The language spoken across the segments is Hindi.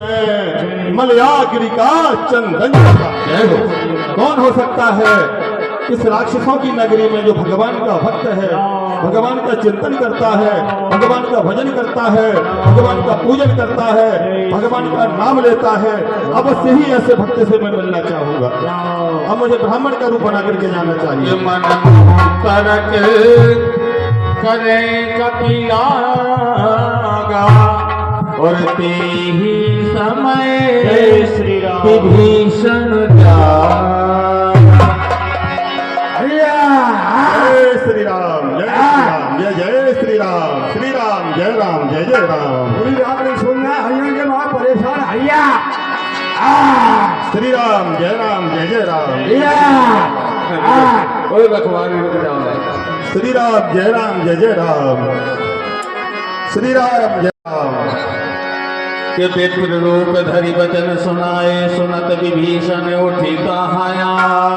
मलयागिरी का चंदन कौन हो सकता है इस राक्षसों की नगरी में जो भगवान का भक्त है, भगवान का चिंतन करता है, भगवान का भजन करता है, भगवान का पूजन करता है, भगवान का नाम लेता है। अवश्य ही ऐसे भक्त से मैं मिलना चाहूंगा। अब मुझे ब्राह्मण का रूप बना करके जाना चाहिए। मन करक करे कपिलागा और ते ही समय श्री राम विभीषण जय श्री राम, जय श्री राम, जय जय श्री राम, श्री राम जय राम, जय जय राम। पूरी रात नहीं सुनना हरिया के बाद परेशान हरिया। श्री राम जय राम, जय जय राम। कोई बकवास रुक जाओ। श्री राम जय राम, जय जय राम। श्री राम जय राम। के विप्र रूप धरि वचन सुनाए, सुनत विभीषण उठी कहाया।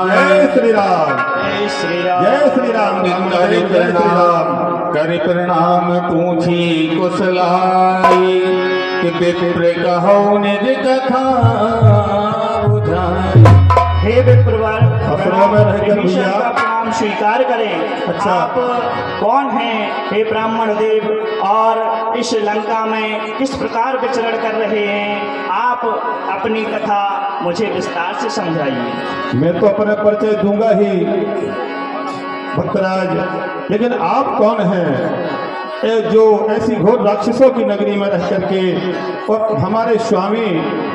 जय श्री राम, जय श्री राम, जय श्री राम। करि प्रणाम, करि प्रणाम पूछी कुशलाई। कि विप्र कहो निज कथा बुझाई। हे विप्रवर, अफरों में रहकर विभीषण भैया। का प्रणाम स्वीकार करें। अच्छा। आप कौन हैं हे ब्राह्मण देव, और इस लंका में किस प्रकार विचरण कर रहे हैं? आप अपनी कथा मुझे विस्तार से समझाइए। मैं तो अपना परिचय दूंगा ही भक्तराज, लेकिन आप कौन हैं जो ऐसी घोर राक्षसों की नगरी में रह करके और हमारे स्वामी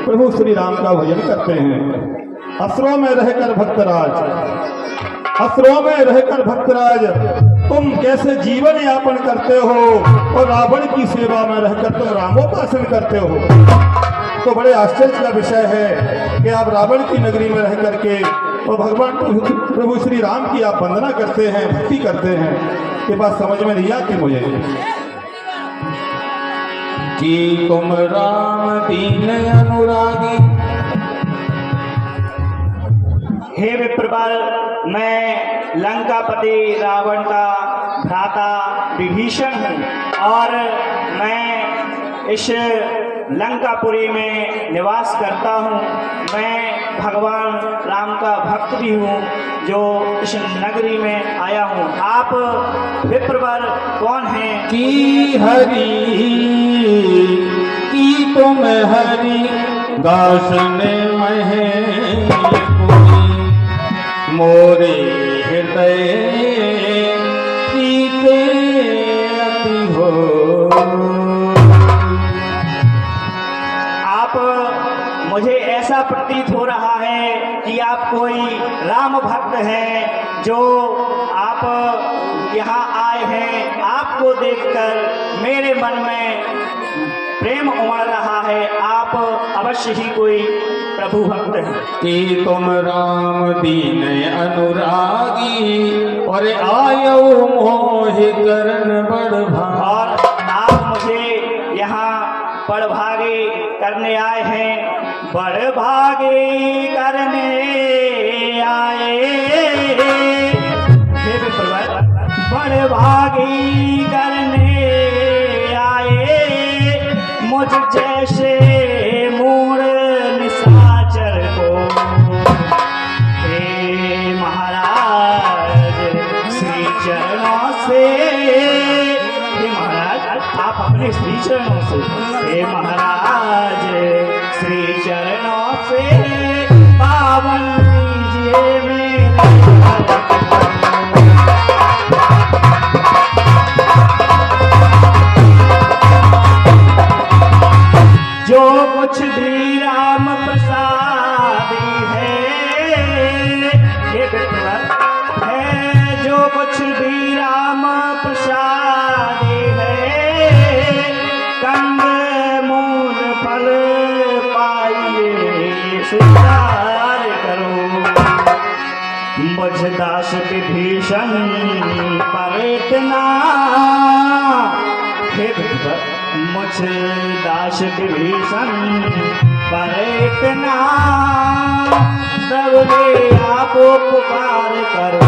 प्रभु श्री राम का भजन करते हैं? असुरों में रहकर भक्तराज, असुरों में रहकर भक्तराज तुम कैसे जीवन यापन करते हो और रावण की सेवा में रहकर तुम रामोपासन करते हो? तो बड़े आश्चर्य का विषय है कि आप रावण की नगरी में रह करके और भगवान प्रभु श्री राम की आप वंदना करते हैं, भक्ति करते हैं। ये बात समझ में नहीं आती मुझे। कि तुम राम दीन अनुरागी। हे विप्रवर, मैं लंकापति रावण का भ्राता विभीषण हूँ और मैं इस लंकापुरी में निवास करता हूँ। मैं भगवान राम का भक्त भी हूँ जो इस नगरी में आया हूँ। आप विप्रवर कौन हैं? की हरि की तुम हरि दासन महे मोरे हृदय प्रीते अति हो। आप मुझे ऐसा प्रतीत हो रहा है कि आप कोई राम भक्त हैं, जो आप यहाँ आए हैं। आपको देखकर मेरे मन में प्रेम उमड़ रहा है। आप अवश्य ही कोई प्रभु भक्त हैं। कि तुम राम दीन अनुरागी और आयो मोह करन बड़ भाग। और आप मुझे यहाँ बड़भागे करने आए हैं। बड़भागे करने आए हे विप्रवर, बड़भागी करने आए मुझ जैसे मूढ़ निशाचर को। हे महाराज श्री चरणों से, हे महाराज आप अपने श्री चरणों से, हे महाराज श्री चरणों से पावन कीजिए मेरे। जो कुछ भी राम प्रसादी है, ये विप्रवर है, जो कुछ भी राम प्रसादी है, कंद मूल फल पाइए स्वीकार करो। मुझ दास विभीषण पर इतना, हे विप्रवर मुझ दास विभीषण पर इतना सबले आप पुकार करो।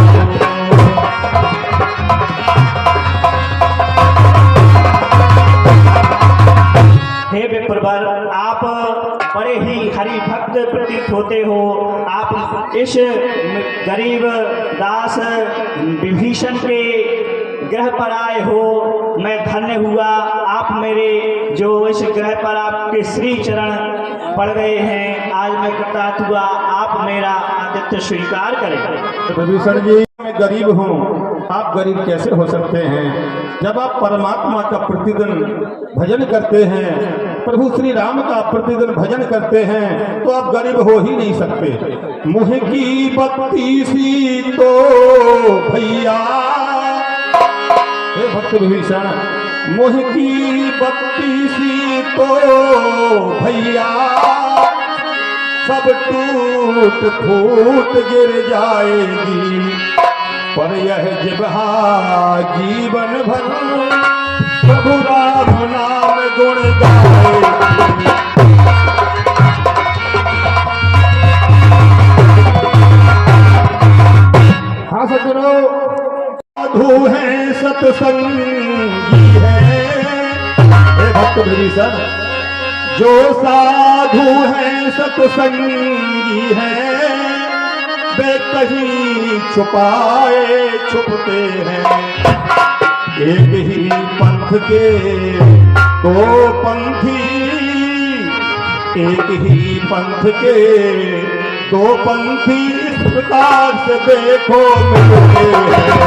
हे विप्रवर, आप बड़े ही हरि भक्त प्रतीत होते हो। आप इस गरीब दास विभीषण के ग्रह पर आए हो, मैं धन्य हुआ। आप मेरे जो इस ग्रह पर आपके श्री चरण पड़ गए हैं, आज मैं कृतार्थ हुआ। आप मेरा आतिथ्य स्वीकार करें। विभीषण जी, मैं गरीब हूँ, आप गरीब कैसे हो सकते हैं? जब आप परमात्मा का प्रतिदिन भजन करते हैं, प्रभु श्री राम का प्रतिदिन भजन करते हैं, तो आप गरीब हो ही नहीं सकते। मुँह की बत्ती सी तो भैया, हे भक्त विभीषण, मुँह की बत्ती सी तो भैया, सब टूट फूट गिर जाएगी, पर यह जिब्हा जीवन भर प्रभु राम नाम गुण गाएगी। हाँ सज्जनों, साधु है सत्संगी है, हे भक्त विभीषण, जो साधु है सत्संगी है, वे कहीं छुपाए छुपते हैं। एक ही पंथ के दो पंथी, एक ही पंथ के दो पंथी इस प्रकार से देखो मिलते हैं।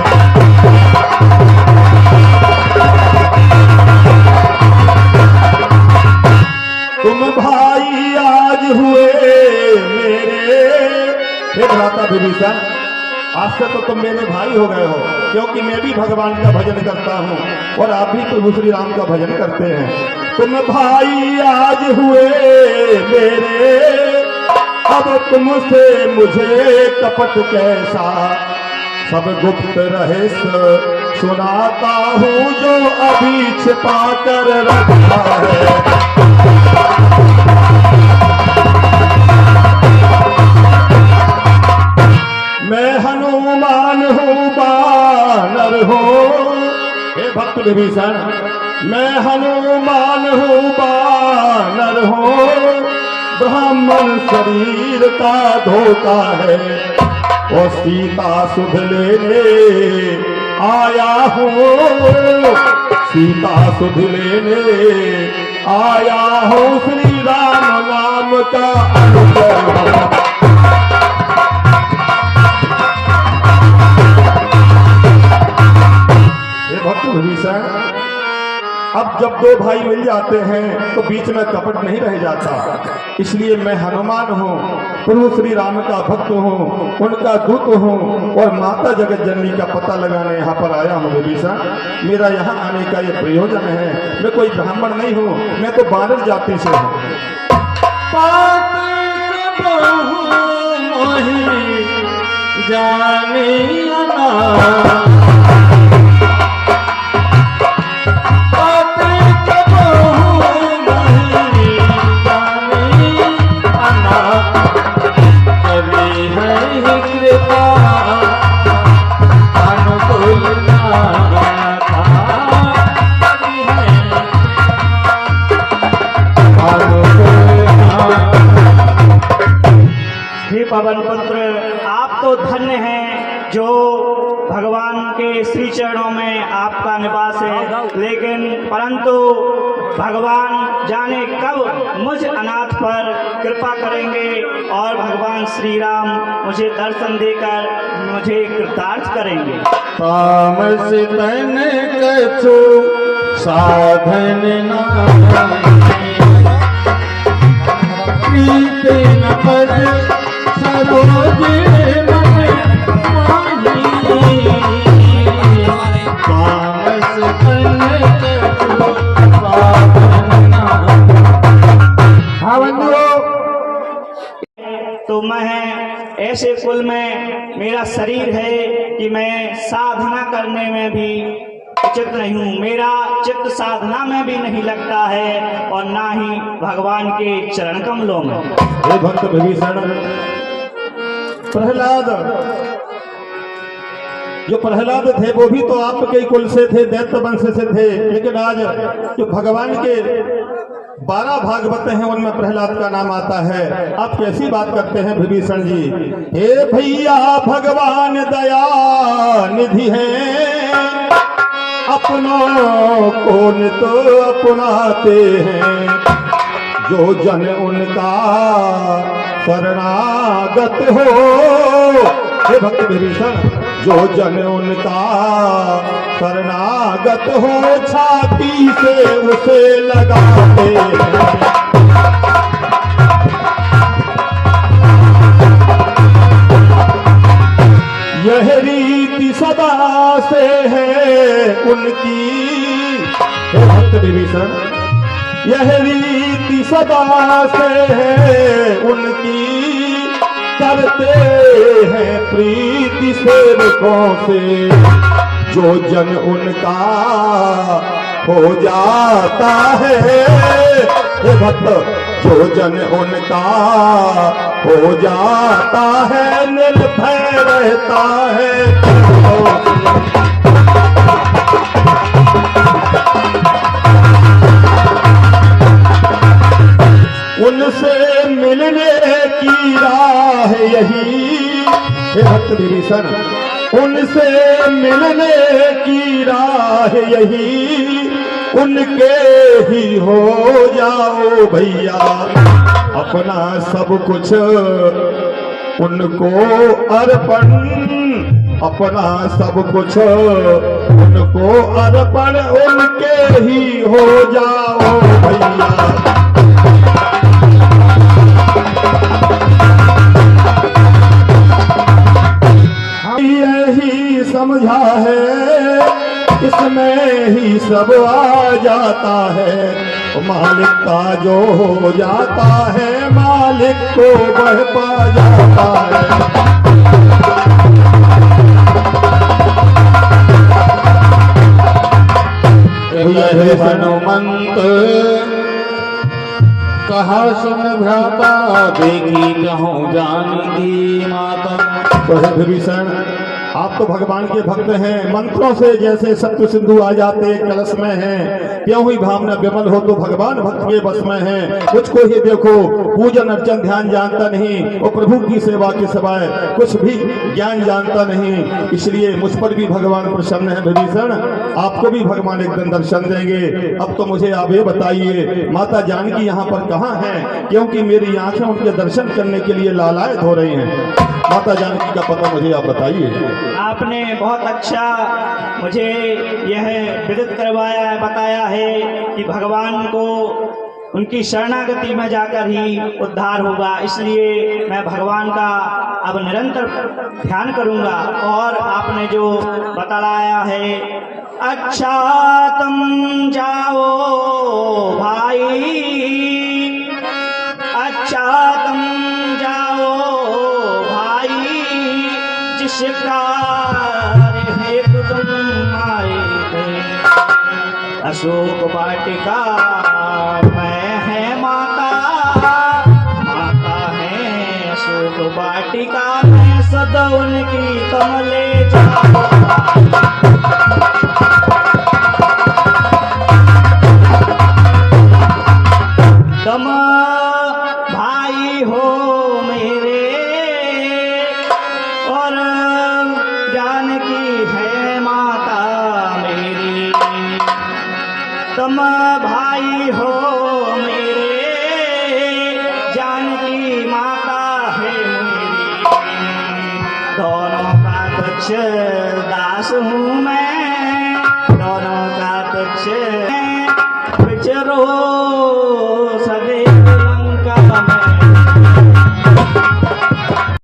तुम भाई आज हुए मेरे, हे भ्राता विभीषण, आज से तो तुम मेरे भाई हो गए हो, क्योंकि मैं भी भगवान का भजन करता हूँ और आप भी प्रभु श्री राम का भजन करते हैं। तुम भाई आज हुए मेरे, अब तुमसे मुझे कपट कैसा, सब गुप्त रहस्य सुनाता हूँ जो अभी छिपा कर रखा है। मैं हनुमान हूँ बानर हूँ, हे भक्त विभीषण, मैं हनुमान हूँ बानर हूँ, ब्राह्मण शरीर का धोखा है, और सीता सुध लेने आया हूँ, सीता सुध लेने आया हूँ, श्री राम नाम का अनुग्रह। भक्त विभीषण, अब जब दो भाई मिल जाते हैं तो बीच में कपट नहीं रह जाता, इसलिए मैं हनुमान हूँ, प्रभु श्री राम का भक्त हूँ, उनका दूत हूँ, और माता जगत जननी का पता लगाने यहाँ पर आया हूँ। विभीषण, मेरा यहाँ आने का ये प्रयोजन है, मैं कोई ब्राह्मण नहीं हूँ, मैं तो बानर जाति से हूँ। पवन पुत्र, आप तो धन्य हैं जो भगवान के श्री चरणों में आपका निवास है, लेकिन परंतु भगवान जाने कब मुझ अनाथ पर कृपा करेंगे और भगवान श्री राम मुझे दर्शन देकर मुझे कृतार्थ करेंगे। तामस तन कछु साधन न पद सरोज मन माही, तामस तन कछु साधन। हाँ बंधुओं, तो मैं ऐसे कुल में मेरा शरीर है कि मैं साधना करने में भी उचित नहीं हूँ, मेरा चित्त साधना में भी नहीं लगता है और ना ही भगवान के चरण कमलों में। हे भक्त विभीषण, प्रहलाद, जो प्रहलाद थे वो भी तो आपके कुल से थे, दैत्य वंश से थे, लेकिन आज जो भगवान के 12 भागवत हैं, उनमें प्रहलाद का नाम आता है। आप कैसी बात करते हैं विभीषण जी? हे भैया भगवान दया निधि है, अपनों को तो अपनाते हैं, जो जन उनका शरणागत हो। हे भक्त विभीषण, जो जन उनका शरणागत हो, छाती से उसे लगाते हैं। यह रीति सदा से है उनकी। हे भक्त विभीषण, यह रीति सदा से है उनकी, करते हैं प्रीति सेवकों से, जो जन उनका हो जाता है। हे भक्त, जो जन उनका हो जाता है, निर्भय रहता है। उनसे मिलने की राह यही। हे भक्त विभीषण, उनसे मिलने की राह यही, उनके ही हो जाओ भैया, अपना सब कुछ उनको अर्पण, अपना सब कुछ उनको अर्पण, उनके ही हो जाओ भैया। यही समझा है, इसमें ही सब आ जाता है, मालिक का जो हो जाता है, मालिक को वह पा जाता है। यह हनुमंत कहा सुन भ्राता, देखी कहूँ जानकी माता। तो हे विभीषण, आप तो भगवान के भक्त हैं, मंत्रों से जैसे सत्य सिंधु आ जाते कलश में हैं, क्यों ही भावना विमल हो तो भगवान भक्त के बस में हैं। मुझको ही देखो, पूजन अर्चन ध्यान जानता नहीं, और प्रभु की सेवा के सिवाय कुछ भी ज्ञान जानता नहीं, इसलिए मुझ पर भी भगवान प्रसन्न है। विभीषण, आपको भी भगवान एक दिन दर्शन देंगे। अब तो मुझे आप ये बताइए, माता जानकी यहाँ पर कहाँ है? क्योंकि मेरी आंखें उनके दर्शन करने के लिए लालायत हो रही हैं। माता जानकी का पता मुझे आप बताइए। आपने बहुत अच्छा मुझे यह विदित करवाया है, बताया है कि भगवान को उनकी शरणागति में जाकर ही उद्धार होगा, इसलिए मैं भगवान का अब निरंतर ध्यान करूंगा। और आपने जो बताया है, अच्छा तुम जाओ भाई, अच्छा तुम जाओ भाई, जिस कार्य हेतु तुम आए थे, अशोक वाटिका में है माता, माता है अशोक वाटिका में, सदा उनकी तुम ले जाओ। तुम भाई हो मेरे, और जानकी है माता मेरी। तुम भाई हो मेरे, जानकी माता है मेरी। दोनों का तुच्छ दास हूँ मैं,